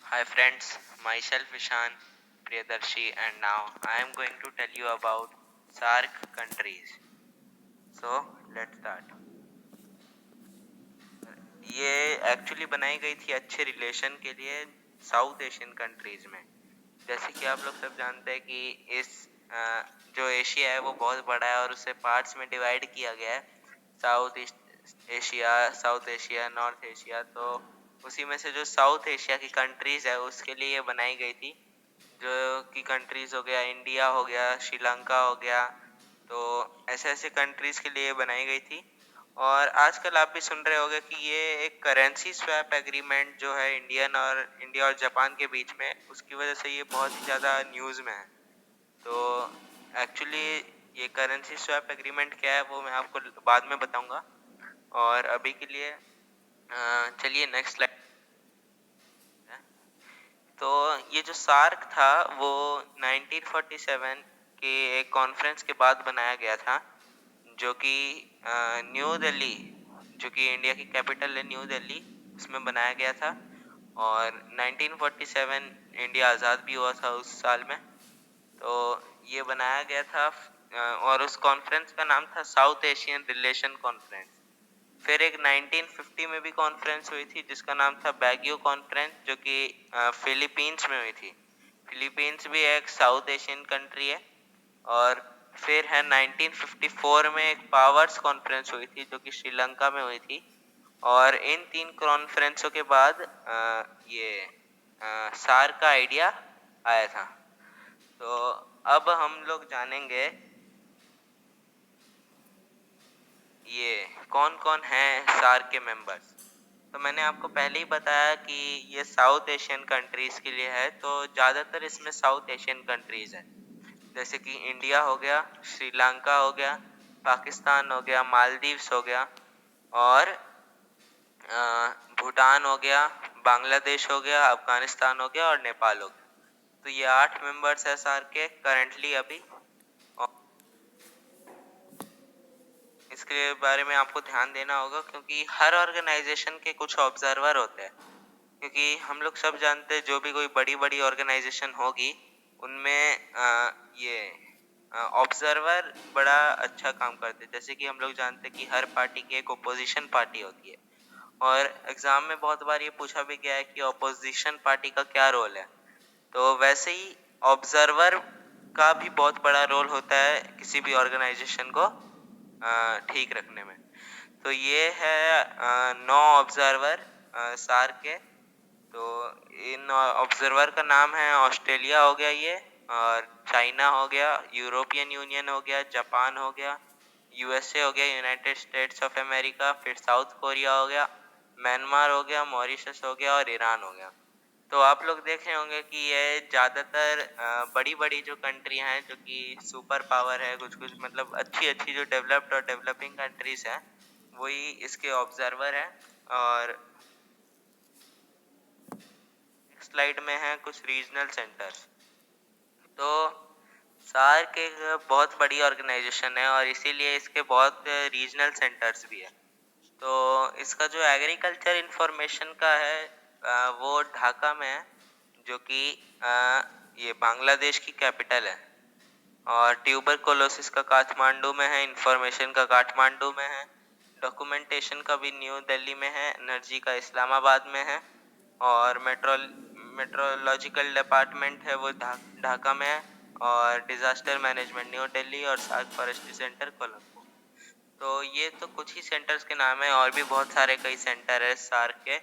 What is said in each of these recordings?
Hi friends, myself Ishan Priyadarshi and now I am going to tell you about SAARC countries. So let's start. ये actually बनाई गई थी अच्छे relation के लिए साउथ एशियन कंट्रीज में। जैसे कि आप लोग सब जानते हैं कि इस जो एशिया है वो बहुत बड़ा है और उसे पार्ट्स में डिवाइड किया गया है, south east Asia, south Asia, north Asia. तो उसी में से जो साउथ एशिया की कंट्रीज है उसके लिए ये बनाई गई थी, जो कि कंट्रीज हो गया इंडिया, हो गया श्रीलंका, हो गया। तो ऐसे ऐसे कंट्रीज के लिए बनाई गई थी। और आजकल आप भी सुन रहे होंगे कि ये एक करेंसी स्वैप एग्रीमेंट जो है इंडिया और जापान के बीच में, उसकी वजह से ये बहुत ही ज़्यादा न्यूज़ में है। तो एक्चुअली ये करेंसी स्वैप एग्रीमेंट क्या है वो मैं आपको बाद में बताऊंगा। और अभी के लिए चलिए नेक्स्ट स्लाइड। तो ये जो सार्क था वो 1947 के एक कॉन्फ्रेंस के बाद बनाया गया था, जो कि न्यू दिल्ली, जो कि इंडिया की कैपिटल है न्यू दिल्ली, उसमें बनाया गया था। और 1947 इंडिया आज़ाद भी हुआ था उस साल में। तो ये बनाया गया था और उस कॉन्फ्रेंस का नाम था साउथ एशियन रिलेशन कॉन्फ्रेंस। फिर एक 1950 में भी कॉन्फ्रेंस हुई थी जिसका नाम था बैगियो कॉन्फ्रेंस, जो कि फिलीपींस में हुई थी। फिलीपींस भी एक साउथ एशियन कंट्री है। और फिर है 1954 में एक पावर्स कॉन्फ्रेंस हुई थी जो कि श्रीलंका में हुई थी। और इन तीन कॉन्फ्रेंसों के बाद ये सार का आइडिया आया था। तो अब हम लोग जानेंगे ये कौन कौन है सार्क के मेंबर्स। तो मैंने आपको पहले ही बताया कि ये साउथ एशियन कंट्रीज के लिए है, तो ज़्यादातर इसमें साउथ एशियन कंट्रीज है। जैसे कि इंडिया हो गया, श्रीलंका हो गया, पाकिस्तान हो गया, मालदीव्स हो गया, और भूटान हो गया, बांग्लादेश हो गया, अफगानिस्तान हो गया और नेपाल हो गया। तो ये 8 मेंबर्स है सार्क के करंटली अभी। इसके बारे में आपको ध्यान देना होगा क्योंकि हर ऑर्गेनाइजेशन के कुछ ऑब्जर्वर होते हैं। क्योंकि हम लोग सब जानते हैं जो भी कोई बड़ी बड़ी ऑर्गेनाइजेशन होगी उनमें ये ऑब्जर्वर बड़ा अच्छा काम करते हैं। जैसे कि हम लोग जानते हैं कि हर पार्टी की एक ओपोजिशन पार्टी होती है, और एग्जाम में बहुत बार ये पूछा भी गया है कि ऑपोजिशन पार्टी का क्या रोल है। तो वैसे ही ऑब्जर्वर का भी बहुत बड़ा रोल होता है किसी भी ऑर्गेनाइजेशन को ठीक रखने में। तो ये है 9 ऑब्जर्वर सार के। तो इन ऑब्जर्वर का नाम है ऑस्ट्रेलिया हो गया ये, और चाइना हो गया, यूरोपियन यूनियन हो गया, जापान हो गया, यूएसए हो गया, यूनाइटेड स्टेट्स ऑफ अमेरिका, फिर साउथ कोरिया हो गया, म्यांमार हो गया, मॉरिशस हो गया और ईरान हो गया। तो आप लोग देखे होंगे कि ये ज़्यादातर बड़ी बड़ी जो कंट्री हैं जो कि सुपर पावर है, कुछ कुछ मतलब अच्छी अच्छी जो डेवलप्ड और डेवलपिंग कंट्रीज हैं, वही इसके ऑब्जर्वर हैं। और स्लाइड में है कुछ रीजनल सेंटर्स। तो सार्क एक बहुत बड़ी ऑर्गेनाइजेशन है और इसीलिए इसके बहुत रीजनल सेंटर्स भी है। तो इसका जो एग्रीकल्चर इंफॉर्मेशन का है वो ढाका में है, जो कि ये बांग्लादेश की कैपिटल है। और ट्यूबरकुलोसिस का काठमांडू में है, इंफॉर्मेशन का काठमांडू में है, डॉक्यूमेंटेशन का भी न्यू दिल्ली में है, एनर्जी का इस्लामाबाद में है, और मेट्रोलॉजिकल डिपार्टमेंट है वो ढाका में है, और डिजास्टर मैनेजमेंट न्यू दिल्ली, और सार्क फॉरेस्ट्री सेंटर कोलंबो। तो ये तो कुछ ही सेंटर्स के नाम है, और भी बहुत सारे कई सेंटर है सार्क के।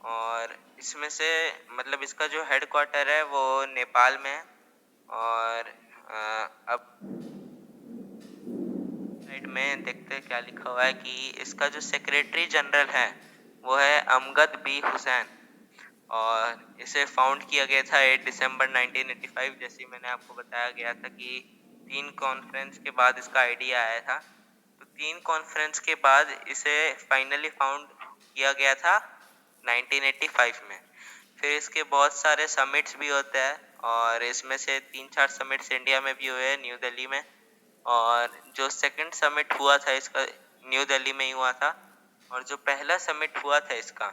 और इसमें से मतलब इसका जो हेडक्वार्टर है वो नेपाल में है। और अब साइड में देखते हैं क्या लिखा हुआ है कि इसका जो सेक्रेटरी जनरल है वो है अमगद बी हुसैन, और इसे फाउंड किया गया था 8 दिसंबर 1985। जैसे मैंने आपको बताया गया था कि 3 कॉन्फ्रेंस के बाद इसका आइडिया आया था। तो 3 कॉन्फ्रेंस के बाद इसे फाइनली फाउंड किया गया था 1985 में। फिर इसके बहुत सारे समिट्स भी होते हैं, और इसमें से 3-4 समिट्स इंडिया में भी हुए हैं, न्यू दिल्ली में। और जो सेकंड समिट हुआ था इसका न्यू दिल्ली में ही हुआ था। और जो पहला समिट हुआ था इसका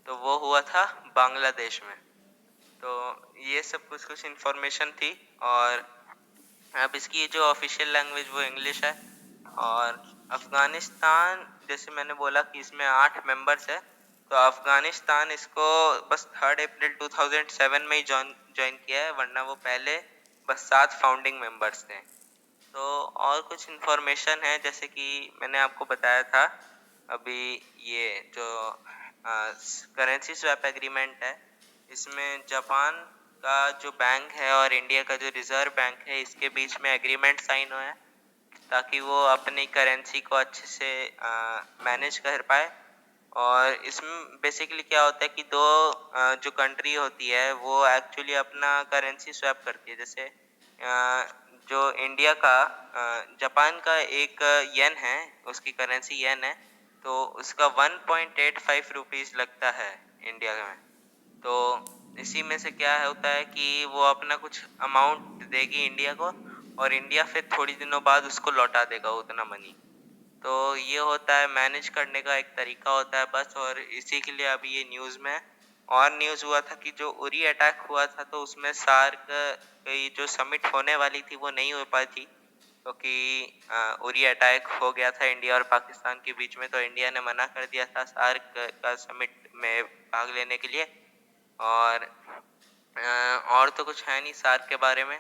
तो वो हुआ था बांग्लादेश में। तो ये सब कुछ कुछ इन्फॉर्मेशन थी। और अब इसकी जो ऑफिशियल लैंग्वेज वो इंग्लिश है। और अफगानिस्तान, जैसे मैंने बोला कि इसमें 8 मेंबर्स है, तो अफगानिस्तान इसको बस 3 अप्रैल 2007 में ही ज्वाइन किया है, वरना वो पहले बस 7 फाउंडिंग मेंबर्स थे। तो और कुछ इन्फॉर्मेशन है, जैसे कि मैंने आपको बताया था अभी, ये जो करेंसी स्वैप एग्रीमेंट है, इसमें जापान का जो बैंक है और इंडिया का जो रिजर्व बैंक है, इसके बीच में एग्रीमेंट साइन हुआ है ताकि वो अपनी करेंसी को अच्छे से मैनेज कर पाए। और इसमें बेसिकली क्या होता है कि दो जो कंट्री होती है वो एक्चुअली अपना करेंसी स्वैप करती है। जैसे जो इंडिया का जापान का एक येन है, उसकी करेंसी येन है, तो उसका 1.85 रुपीज़ लगता है इंडिया में। तो इसी में से क्या होता है कि वो अपना कुछ अमाउंट देगी इंडिया को, और इंडिया फिर थोड़ी दिनों बाद उसको लौटा देगा उतना मनी। तो ये होता है, मैनेज करने का एक तरीका होता है बस। और इसी के लिए अभी ये न्यूज़ में और न्यूज़ हुआ था कि जो उरी अटैक हुआ था, तो उसमें सार्क की जो समिट होने वाली थी वो नहीं हो पाई थी, क्योंकि उरी अटैक हो गया था इंडिया और पाकिस्तान के बीच में। तो इंडिया ने मना कर दिया था सार्क का समिट में भाग लेने के लिए। और और तो कुछ है नहीं सार्क के बारे में।